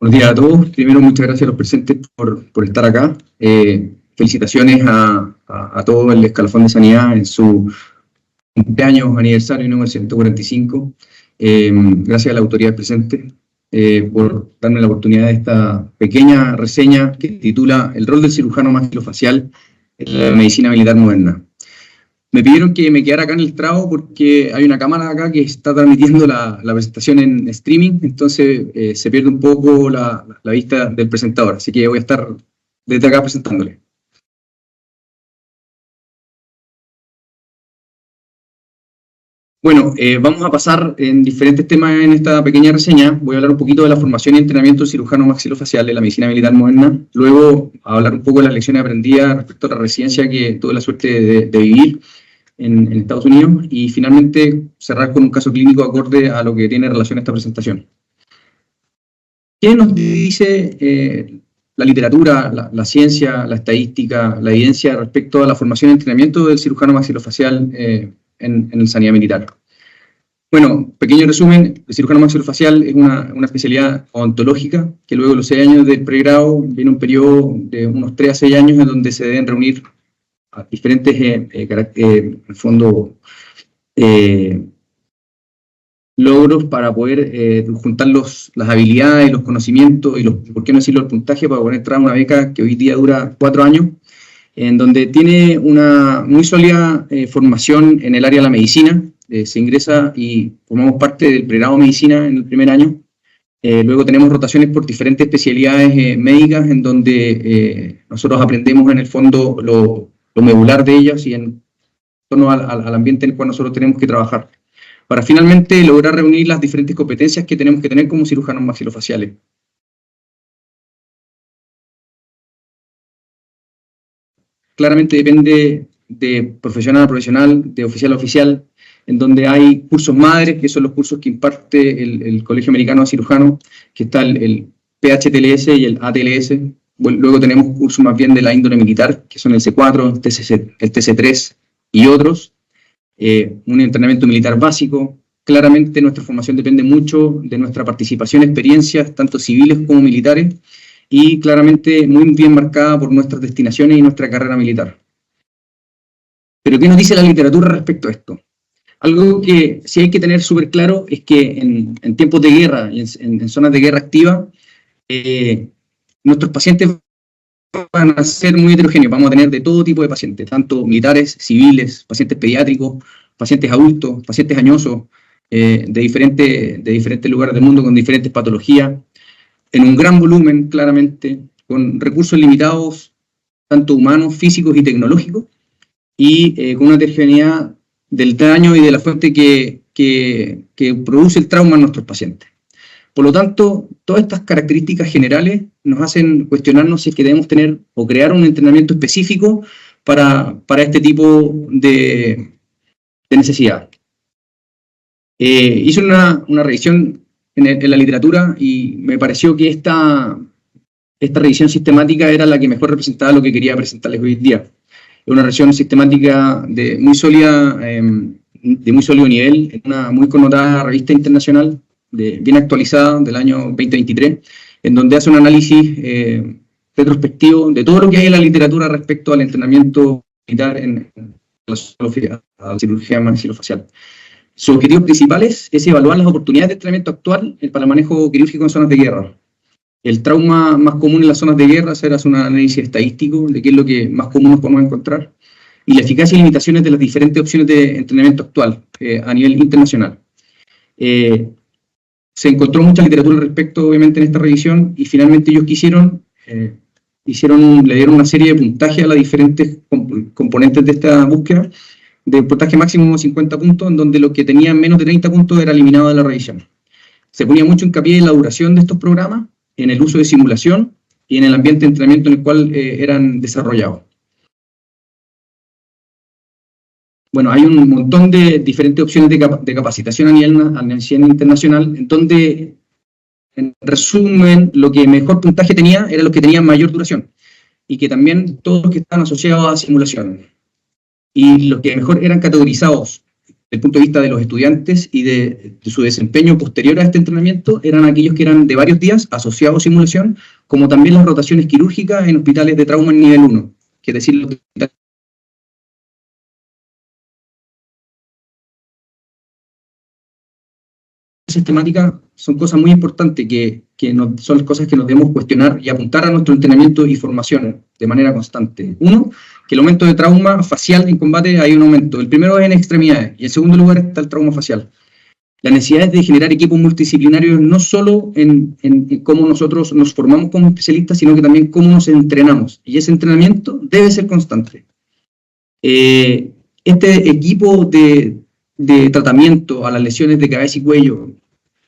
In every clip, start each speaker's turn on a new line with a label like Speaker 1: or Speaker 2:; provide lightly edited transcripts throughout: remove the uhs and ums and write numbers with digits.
Speaker 1: Buenos días a todos. Primero, muchas gracias a los presentes por estar acá. Felicitaciones a todo el escalafón de sanidad en su cumpleaños, aniversario número 145. Gracias a la autoridad presente por darme la oportunidad de esta pequeña reseña que titula El rol del cirujano maxilofacial en la medicina militar moderna. Me pidieron que me quedara acá en el estrado porque hay una cámara acá que está transmitiendo la presentación en streaming, entonces se pierde un poco la vista del presentador, así que voy a estar desde acá presentándole. Bueno, vamos a pasar en diferentes temas en esta pequeña reseña. Voy a hablar un poquito de la formación y entrenamiento del cirujano maxilofacial en la medicina militar moderna. Luego, a hablar un poco de las lecciones aprendidas respecto a la residencia que tuve la suerte de vivir en Estados Unidos. Y finalmente, cerrar con un caso clínico acorde a lo que tiene relación a esta presentación. ¿Qué nos dice la literatura, la ciencia, la estadística, la evidencia respecto a la formación y entrenamiento del cirujano maxilofacial en sanidad militar? Bueno, pequeño resumen, el cirujano maxilofacial es una especialidad odontológica que luego de los 6 años del pregrado viene un periodo de unos 3 a 6 años en donde se deben reunir a diferentes, en el fondo, logros para poder juntar las habilidades, los conocimientos y por qué no decirlo, el puntaje para poder entrar a una beca que hoy día dura 4 años, en donde tiene una muy sólida formación en el área de la medicina. Se ingresa y formamos parte del pregrado de medicina en el primer año. Luego tenemos rotaciones por diferentes especialidades médicas en donde nosotros aprendemos en el fondo lo medular de ellas y en torno al ambiente en el cual nosotros tenemos que trabajar, para finalmente lograr reunir las diferentes competencias que tenemos que tener como cirujanos maxilofaciales. Claramente depende de profesional a profesional, de oficial a oficial, en donde hay cursos madres, que son los cursos que imparte el Colegio Americano de Cirujanos, que está el PHTLS y el ATLS. Luego tenemos cursos más bien de la índole militar, que son el C4, el TC3 y otros. Un entrenamiento militar básico. Claramente nuestra formación depende mucho de nuestra participación, experiencias, tanto civiles como militares, y claramente muy bien marcada por nuestras destinaciones y nuestra carrera militar. Pero ¿qué nos dice la literatura respecto a esto? Algo que sí hay que tener súper claro es que en tiempos de guerra y en zonas de guerra activa, nuestros pacientes van a ser muy heterogéneos. Vamos a tener de todo tipo de pacientes, tanto militares, civiles, pacientes pediátricos, pacientes adultos, pacientes añosos, de diferentes lugares del mundo con diferentes patologías, en un gran volumen, claramente, con recursos limitados, tanto humanos, físicos y tecnológicos, y con una heterogeneidad del daño y de la fuente que produce el trauma en nuestros pacientes. Por lo tanto, todas estas características generales nos hacen cuestionarnos si es que debemos tener o crear un entrenamiento específico para este tipo de necesidad. Hice una revisión en la literatura y me pareció que esta revisión sistemática era la que mejor representaba lo que quería presentarles hoy día. Es una revisión sistemática de muy sólido nivel, en una muy connotada revista internacional, bien actualizada, del año 2023, en donde hace un análisis retrospectivo de todo lo que hay en la literatura respecto al entrenamiento militar en la cirugía maxilofacial. Sus objetivos principales es evaluar las oportunidades de entrenamiento actual para el manejo quirúrgico en zonas de guerra. El trauma más común en las zonas de guerra será un análisis estadístico de qué es lo que más común nos podemos encontrar, y la eficacia y limitaciones de las diferentes opciones de entrenamiento actual a nivel internacional. Se encontró mucha literatura al respecto, obviamente, en esta revisión, y finalmente ellos le dieron una serie de puntajes a las diferentes componentes de esta búsqueda, de puntaje máximo de 50 puntos, en donde lo que tenía menos de 30 puntos era eliminado de la revisión. Se ponía mucho hincapié en la duración de estos programas, en el uso de simulación y en el ambiente de entrenamiento en el cual eran desarrollados. Bueno, hay un montón de diferentes opciones de capacitación a nivel internacional, en donde, en resumen, lo que mejor puntaje tenía eran los que tenían mayor duración, y que también todos los que estaban asociados a simulación. Y los que mejor eran categorizados el punto de vista de los estudiantes y de su desempeño posterior a este entrenamiento, eran aquellos que eran de varios días, asociados a simulación, como también las rotaciones quirúrgicas en hospitales de trauma en nivel 1, que es decir, los hospitales sistemática son cosas muy importantes son cosas que nos debemos cuestionar y apuntar a nuestro entrenamiento y formación de manera constante. Uno, que el aumento de trauma facial en combate hay un aumento. El primero es en extremidades y en segundo lugar está el trauma facial. La necesidad de generar equipos multidisciplinarios no solo en cómo nosotros nos formamos como especialistas, sino que también cómo nos entrenamos. Y ese entrenamiento debe ser constante. Este equipo de tratamiento a las lesiones de cabeza y cuello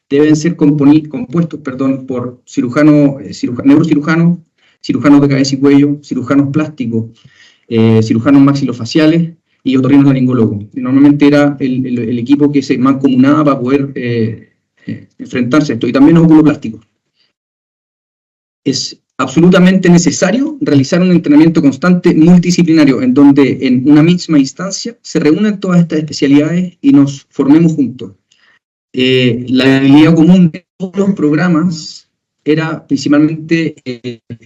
Speaker 1: deben ser compuestos por neurocirujanos, cirujanos de cabeza y cuello, cirujanos plásticos, cirujanos maxilofaciales y otorrinolaringólogos. Normalmente era el equipo que se mancomunaba para poder enfrentarse a esto, y también los oculoplásticos. Es absolutamente necesario realizar un entrenamiento constante multidisciplinario en donde en una misma instancia se reúnen todas estas especialidades y nos formemos juntos. La habilidad común de todos los programas era principalmente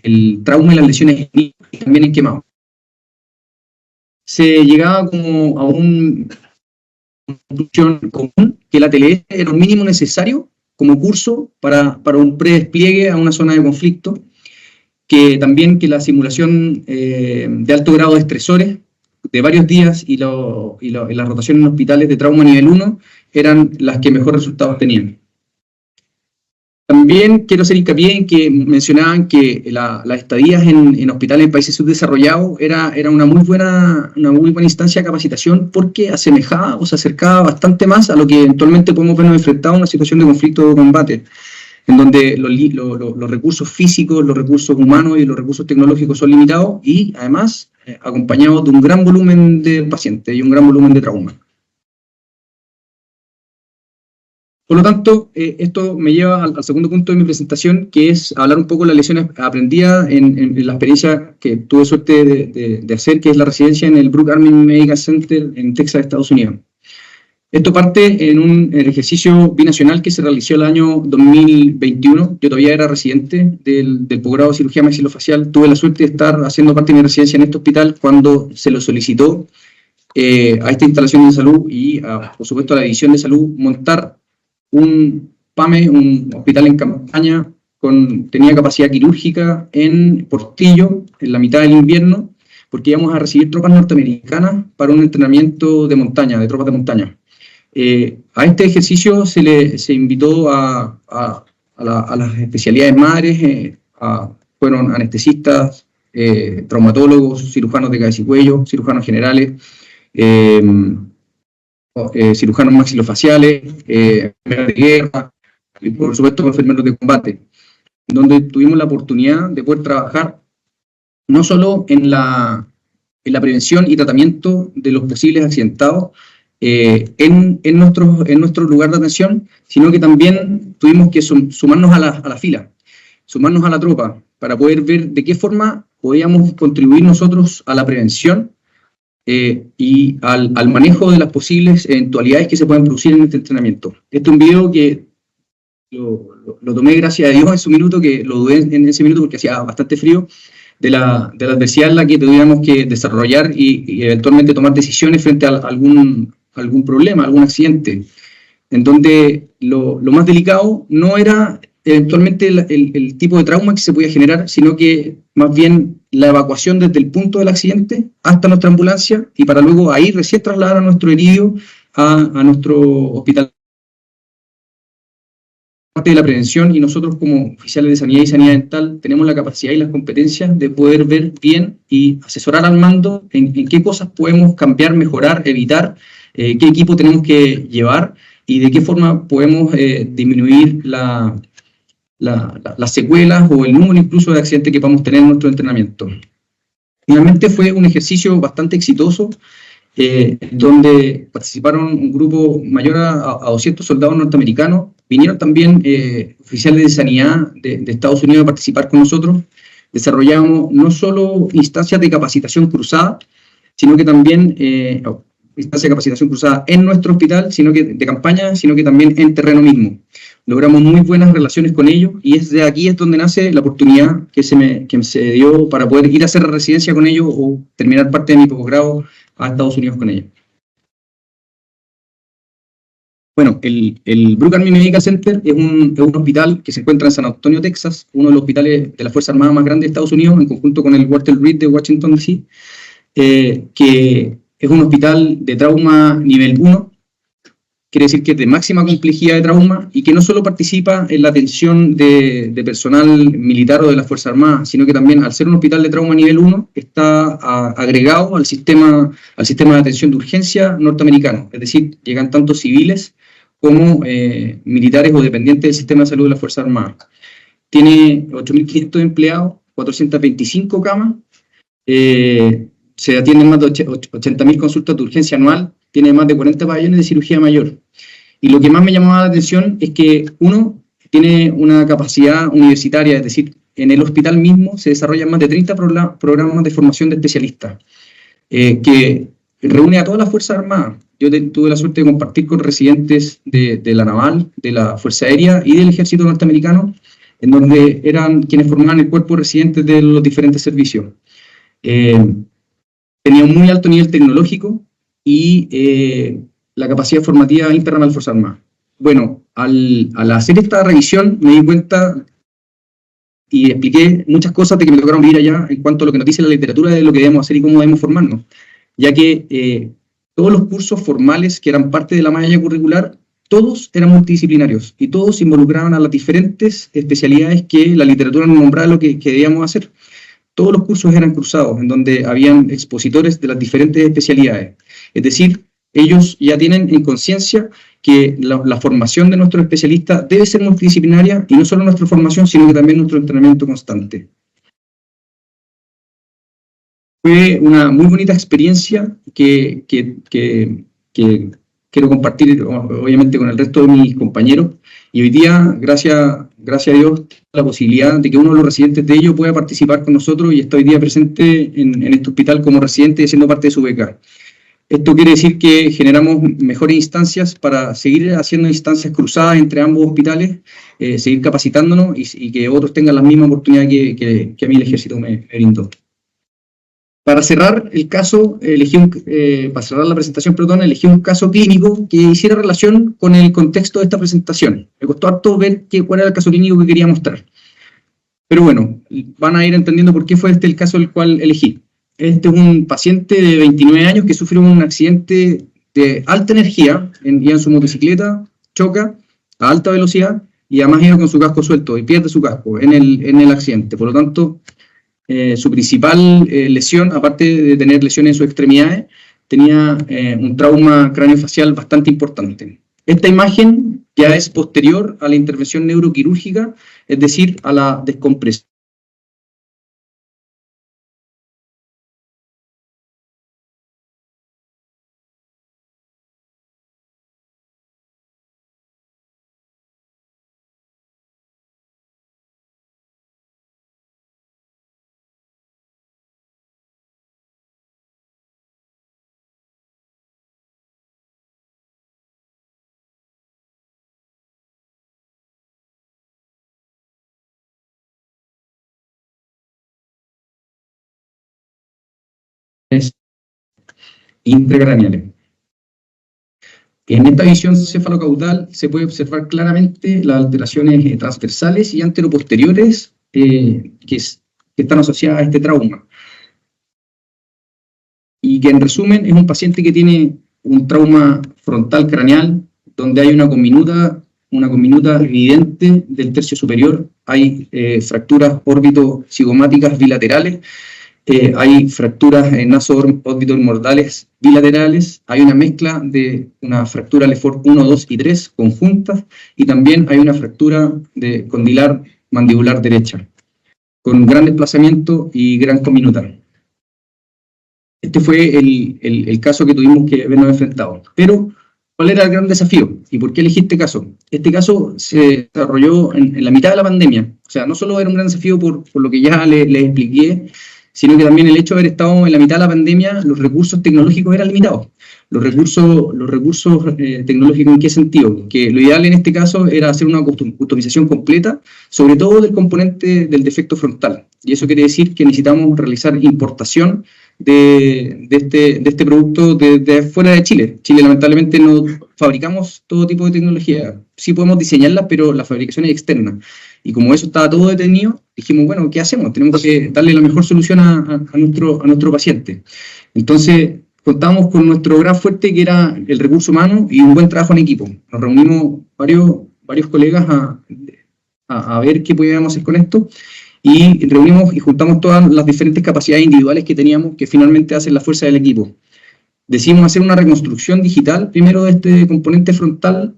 Speaker 1: el trauma y las lesiones y también en quemado. Se llegaba como a una conclusión común que la TLS era un mínimo necesario como curso para un predespliegue a una zona de conflicto, que también que la simulación de alto grado de estresores de varios días y las rotaciones en hospitales de trauma nivel 1 eran las que mejor resultados tenían. También quiero hacer hincapié en que mencionaban que las estadías en hospitales en países subdesarrollados era una muy buena instancia de capacitación, porque asemejaba o se acercaba bastante más a lo que eventualmente podemos vernos enfrentados a una situación de conflicto o combate, en donde los recursos físicos, los recursos humanos y los recursos tecnológicos son limitados y además acompañados de un gran volumen de pacientes y un gran volumen de trauma. Por lo tanto, esto me lleva al segundo punto de mi presentación, que es hablar un poco de las lecciones aprendidas en la experiencia que tuve suerte de hacer, que es la residencia en el Brooke Army Medical Center en Texas, Estados Unidos. Esto parte en el ejercicio binacional que se realizó el año 2021. Yo todavía era residente del posgrado de cirugía maxilofacial. Tuve la suerte de estar haciendo parte de mi residencia en este hospital cuando se lo solicitó a esta instalación de salud y, por supuesto, a la división de salud montar un PAME, un hospital en campaña, tenía capacidad quirúrgica en Portillo, en la mitad del invierno, porque íbamos a recibir tropas norteamericanas para un entrenamiento de montaña, de tropas de montaña. A este ejercicio se invitó a las especialidades madres, fueron anestesistas, traumatólogos, cirujanos de cabeza y cuello, cirujanos generales, cirujanos maxilofaciales, enfermeros de guerra y por supuesto enfermeros de combate, donde tuvimos la oportunidad de poder trabajar no solo en la prevención y tratamiento de los posibles accidentados en nuestro lugar de atención, sino que también tuvimos que sumarnos a la fila, sumarnos a la tropa, para poder ver de qué forma podíamos contribuir nosotros a la prevención y al manejo de las posibles eventualidades que se pueden producir en este entrenamiento. Este es un video que lo tomé, gracias a Dios, en su minuto, que lo dudé en ese minuto porque hacía bastante frío, de la adversidad en la que tuviéramos que desarrollar y eventualmente tomar decisiones frente a algún problema, algún accidente, en donde lo más delicado no era eventualmente el tipo de trauma que se podía generar, sino que más bien la evacuación desde el punto del accidente hasta nuestra ambulancia, y para luego ahí recién trasladar a nuestro herido a nuestro hospital. Parte de la prevención, y nosotros como oficiales de sanidad y sanidad dental tenemos la capacidad y las competencias de poder ver bien y asesorar al mando en qué cosas podemos cambiar, mejorar, evitar, qué equipo tenemos que llevar y de qué forma podemos disminuir las secuelas o el número incluso de accidentes que podamos tener en nuestro entrenamiento. Finalmente fue un ejercicio bastante exitoso, donde participaron un grupo mayor a 200 soldados norteamericanos. Vinieron también oficiales de sanidad de Estados Unidos a participar con nosotros. Desarrollamos no solo instancias de capacitación cruzada, sino que también instancia de capacitación cruzada en nuestro hospital, de campaña, sino que también en terreno mismo. Logramos muy buenas relaciones con ellos y de aquí es donde nace la oportunidad que se dio para poder ir a hacer residencia con ellos o terminar parte de mi posgrado a Estados Unidos con ellos. Bueno, el Brooke Army Medical Center es un hospital que se encuentra en San Antonio, Texas, uno de los hospitales de la Fuerza Armada más grandes de Estados Unidos, en conjunto con el Walter Reed de Washington, D.C., que es un hospital de trauma nivel 1, quiere decir que es de máxima complejidad de trauma y que no solo participa en la atención de personal militar o de las Fuerzas Armadas, sino que también, al ser un hospital de trauma nivel 1, está agregado al sistema de atención de urgencia norteamericano, es decir, llegan tanto civiles como militares o dependientes del sistema de salud de las Fuerzas Armadas. Tiene 8.500 empleados, 425 camas, se atienden más de 80.000 consultas de urgencia anual, tiene más de 40 pabellones de cirugía mayor. Y lo que más me llamaba la atención es que, uno, tiene una capacidad universitaria, es decir, en el hospital mismo se desarrollan más de 30 programas de formación de especialistas, que reúne a todas las Fuerzas Armadas. Yo tuve la suerte de compartir con residentes de la Naval, de la Fuerza Aérea y del Ejército Norteamericano, en donde eran quienes formaban el cuerpo de residentes de los diferentes servicios. Tenía un muy alto nivel tecnológico y la capacidad formativa interna de las Fuerzas Armadas. Bueno, al hacer esta revisión me di cuenta y expliqué muchas cosas de que me tocaron vivir allá en cuanto a lo que nos dice la literatura de lo que debemos hacer y cómo debemos formarnos, ya que todos los cursos formales que eran parte de la malla curricular, todos eran multidisciplinarios y todos involucraban a las diferentes especialidades que la literatura nos nombraba lo que debíamos hacer. Todos los cursos eran cruzados, en donde habían expositores de las diferentes especialidades. Es decir, ellos ya tienen en conciencia que la formación de nuestros especialistas debe ser multidisciplinaria, y no solo nuestra formación, sino que también nuestro entrenamiento constante. Fue una muy bonita experiencia que quiero compartir, obviamente, con el resto de mis compañeros. Y hoy día, gracias a Dios, la posibilidad de que uno de los residentes de ellos pueda participar con nosotros y está hoy día presente en este hospital como residente y siendo parte de su beca. Esto quiere decir que generamos mejores instancias para seguir haciendo instancias cruzadas entre ambos hospitales, seguir capacitándonos y que otros tengan la misma oportunidad que a mí el Ejército me brindó. Para cerrar el caso, para cerrar la presentación, elegí un caso clínico que hiciera relación con el contexto de esta presentación. Me costó harto ver cuál era el caso clínico que quería mostrar. Pero bueno, van a ir entendiendo por qué fue este el caso el cual elegí. Este es un paciente de 29 años que sufrió un accidente de alta energía, iba en su motocicleta, choca a alta velocidad y además iba con su casco suelto y pierde su casco en el accidente. Por lo tanto, su principal lesión, aparte de tener lesiones en sus extremidades, tenía un trauma craneofacial bastante importante. Esta imagen ya es posterior a la intervención neuroquirúrgica, es decir, a la descompresión. Intracraneales. En esta visión cefalocaudal se puede observar claramente las alteraciones transversales y anteroposteriores que están asociadas a este trauma. Y que en resumen es un paciente que tiene un trauma frontal craneal donde hay una conminuta evidente del tercio superior, hay fracturas órbito-cigomáticas bilaterales, hay fracturas naso-órbito-mortales bilaterales, hay una mezcla de una fractura Lefort 1, 2 y 3 conjuntas, y también hay una fractura de condilar mandibular derecha, con gran desplazamiento y gran conminuta. Este fue el caso que tuvimos que habernos enfrentado. Pero, ¿cuál era el gran desafío? ¿Y por qué elegí este caso? Este caso se desarrolló en la mitad de la pandemia. O sea, no solo era un gran desafío por lo que ya les expliqué, sino que también el hecho de haber estado en la mitad de la pandemia, los recursos tecnológicos eran limitados. Los recursos tecnológicos, ¿en qué sentido? Que lo ideal en este caso era hacer una customización completa, sobre todo del componente del defecto frontal. Y eso quiere decir que necesitamos realizar importación de este producto de fuera de Chile. Chile lamentablemente no fabricamos todo tipo de tecnología. Sí podemos diseñarla, pero la fabricación es externa. Y como eso estaba todo detenido, dijimos, bueno, ¿qué hacemos? Tenemos que darle la mejor solución a nuestro paciente. Entonces, contamos con nuestro gran fuerte, que era el recurso humano y un buen trabajo en equipo. Nos reunimos varios colegas a ver qué podíamos hacer con esto, y reunimos y juntamos todas las diferentes capacidades individuales que teníamos, que finalmente hacen la fuerza del equipo. Decidimos hacer una reconstrucción digital, primero de este componente frontal,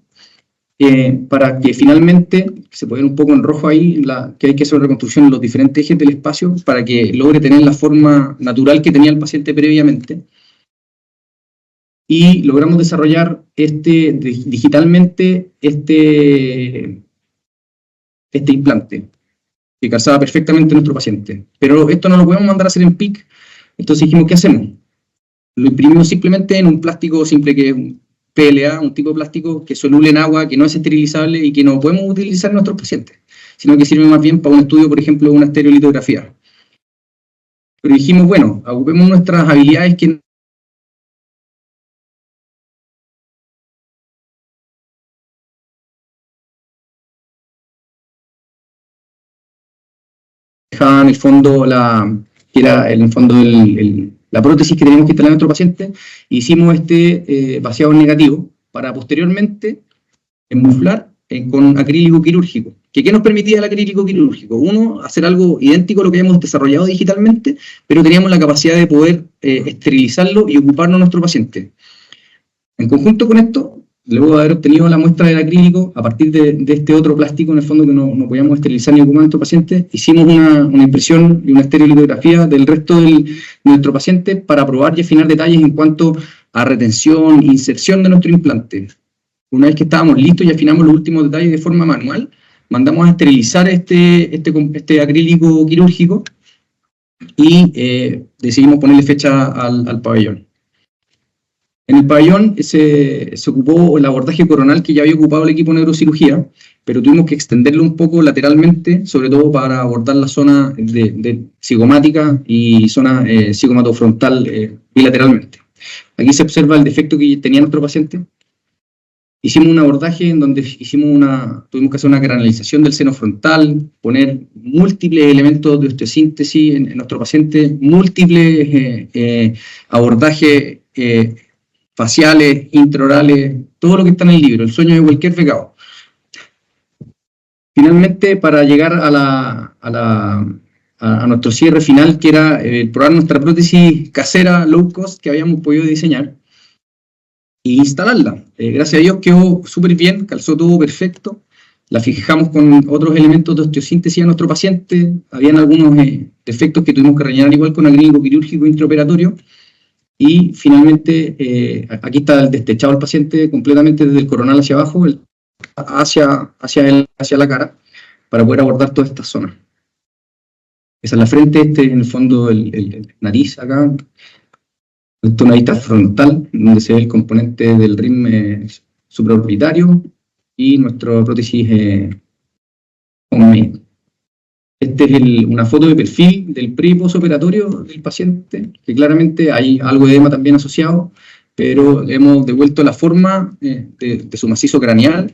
Speaker 1: para que finalmente, se puede ver un poco en rojo ahí, que hay que hacer una reconstrucción en los diferentes ejes del espacio, para que logre tener la forma natural que tenía el paciente previamente. Y logramos desarrollar digitalmente este implante, que calzaba perfectamente a nuestro paciente. Pero esto no lo podemos mandar a hacer en PIC, entonces dijimos, ¿qué hacemos? Lo imprimimos simplemente en un plástico simple, que es un PLA, un tipo de plástico que es soluble en agua, que no es esterilizable y que no podemos utilizar en nuestros pacientes, sino que sirve más bien para un estudio, por ejemplo, de una estereolitografía. Pero dijimos, bueno, ocupemos nuestras habilidades que en el fondo que era en el fondo la prótesis que teníamos que instalar en nuestro paciente. Hicimos vaciado negativo para posteriormente enmuflar con acrílico quirúrgico. ¿Qué nos permitía el acrílico quirúrgico? Uno, hacer algo idéntico a lo que habíamos desarrollado digitalmente, pero teníamos la capacidad de poder esterilizarlo y ocuparnos de nuestro paciente. En conjunto con esto, luego de haber obtenido la muestra del acrílico, a partir de este otro plástico, en el fondo, que no podíamos esterilizar ni ocupar a nuestro paciente, hicimos una impresión y una estereolitografía del resto de nuestro paciente para probar y afinar detalles en cuanto a retención e inserción de nuestro implante. Una vez que estábamos listos y afinamos los últimos detalles de forma manual, mandamos a esterilizar este acrílico quirúrgico y decidimos ponerle fecha al pabellón. En el pabellón se ocupó el abordaje coronal que ya había ocupado el equipo de neurocirugía, pero tuvimos que extenderlo un poco lateralmente, sobre todo para abordar la zona de cigomática y zona cigomatofrontal bilateralmente. Aquí se observa el defecto que tenía nuestro paciente. Hicimos un abordaje en donde tuvimos que hacer una granalización del seno frontal, poner múltiples elementos de osteosíntesis en nuestro paciente, múltiples abordajes faciales, intraorales, todo lo que está en el libro, el sueño de cualquier becado. Finalmente, para llegar a nuestro cierre final, que era probar nuestra prótesis casera low cost que habíamos podido diseñar e instalarla. Gracias a Dios quedó súper bien, calzó todo perfecto. La fijamos con otros elementos de osteosíntesis a nuestro paciente. Habían algunos defectos que tuvimos que rellenar igual con acrílico quirúrgico intraoperatorio. Y finalmente, aquí está el destechado del paciente completamente desde el coronal hacia abajo, hacia la cara, para poder abordar toda esta zona. Esa es la frente, en el fondo el nariz acá. Esto es una vista frontal, donde se ve el componente del rim supraorbitario y nuestra prótesis OME. Esta es una foto de perfil del pre- y postoperatorio del paciente, que claramente hay algo de edema también asociado, pero hemos devuelto la forma de su macizo craneal,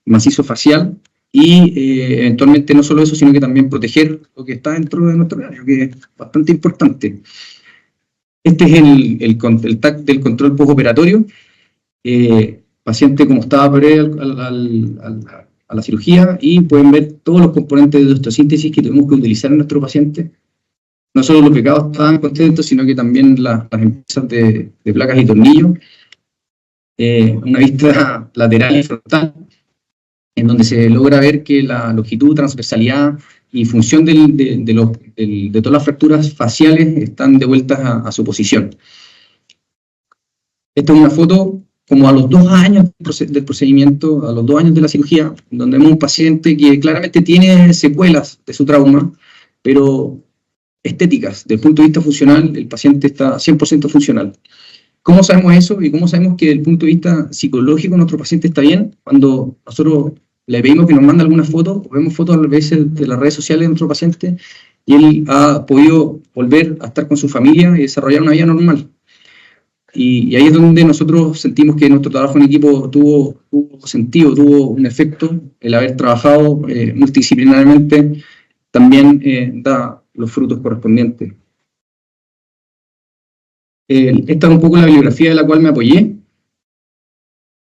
Speaker 1: macizo facial, y eventualmente no solo eso, sino que también proteger lo que está dentro de nuestro cráneo, que es bastante importante. Este es el TAC del control postoperatorio. Paciente como estaba previo a la cirugía, y pueden ver todos los componentes de osteosíntesis que tuvimos que utilizar en nuestro paciente. No solo los becados estaban contentos, sino que también las empresas de placas y tornillos. Una vista lateral y frontal, en donde se logra ver que la longitud, transversalidad y función de todas las fracturas faciales están devueltas a su posición. Esta es una foto como a los 2 años del procedimiento, a los 2 años de la cirugía, donde vemos un paciente que claramente tiene secuelas de su trauma, pero estéticas. Desde el punto de vista funcional, el paciente está 100% funcional. ¿Cómo sabemos eso? ¿Y cómo sabemos que desde el punto de vista psicológico nuestro paciente está bien? Cuando nosotros le pedimos que nos mande alguna foto, o vemos fotos a veces de las redes sociales de nuestro paciente, y él ha podido volver a estar con su familia y desarrollar una vida normal. Y ahí es donde nosotros sentimos que nuestro trabajo en equipo tuvo sentido, tuvo un efecto. El haber trabajado multidisciplinarmente también da los frutos correspondientes. Esta es un poco la bibliografía de la cual me apoyé.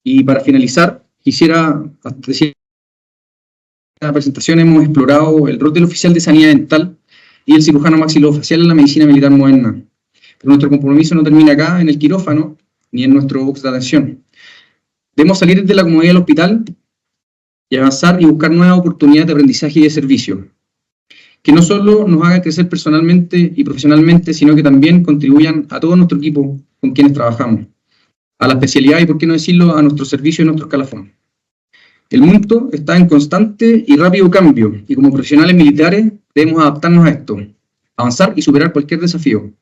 Speaker 1: Y para finalizar, quisiera decir que en la presentación hemos explorado el rol del oficial de sanidad dental y el cirujano maxilofacial en la medicina militar moderna. Pero nuestro compromiso no termina acá, en el quirófano, ni en nuestro box de atención. Debemos salir de la comodidad del hospital y avanzar y buscar nuevas oportunidades de aprendizaje y de servicio, que no solo nos hagan crecer personalmente y profesionalmente, sino que también contribuyan a todo nuestro equipo con quienes trabajamos, a la especialidad y, por qué no decirlo, a nuestro servicio y nuestro escalafón. El mundo está en constante y rápido cambio, y como profesionales militares debemos adaptarnos a esto, avanzar y superar cualquier desafío,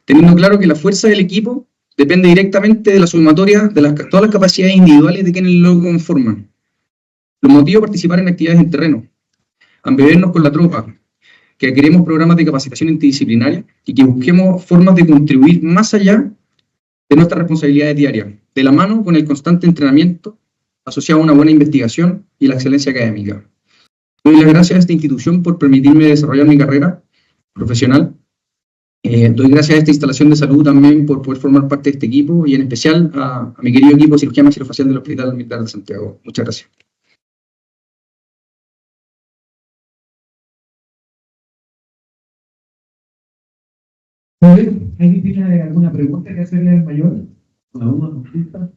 Speaker 1: teniendo claro que la fuerza del equipo depende directamente de la sumatoria de todas las capacidades individuales de quienes lo conforman. Los motivos a participar en actividades en terreno, a embebernos con la tropa, que queremos programas de capacitación interdisciplinaria y que busquemos formas de contribuir más allá de nuestras responsabilidades diarias, de la mano con el constante entrenamiento asociado a una buena investigación y la excelencia académica. Doy las gracias a esta institución por permitirme desarrollar mi carrera profesional. Doy gracias a esta instalación de salud también por poder formar parte de este equipo y en especial a mi querido equipo de cirugía maxilofacial del Hospital Militar de Santiago. Muchas gracias.
Speaker 2: ¿Alguien tiene alguna pregunta que hacerle al mayor? ¿Alguna consulta?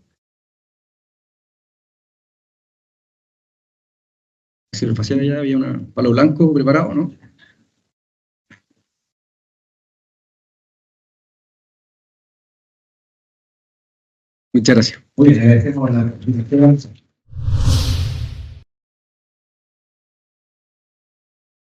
Speaker 1: Maxilofacial ya había un palo blanco preparado, ¿no? Muchas gracias.
Speaker 2: Muy bien, agradecemos la presentación.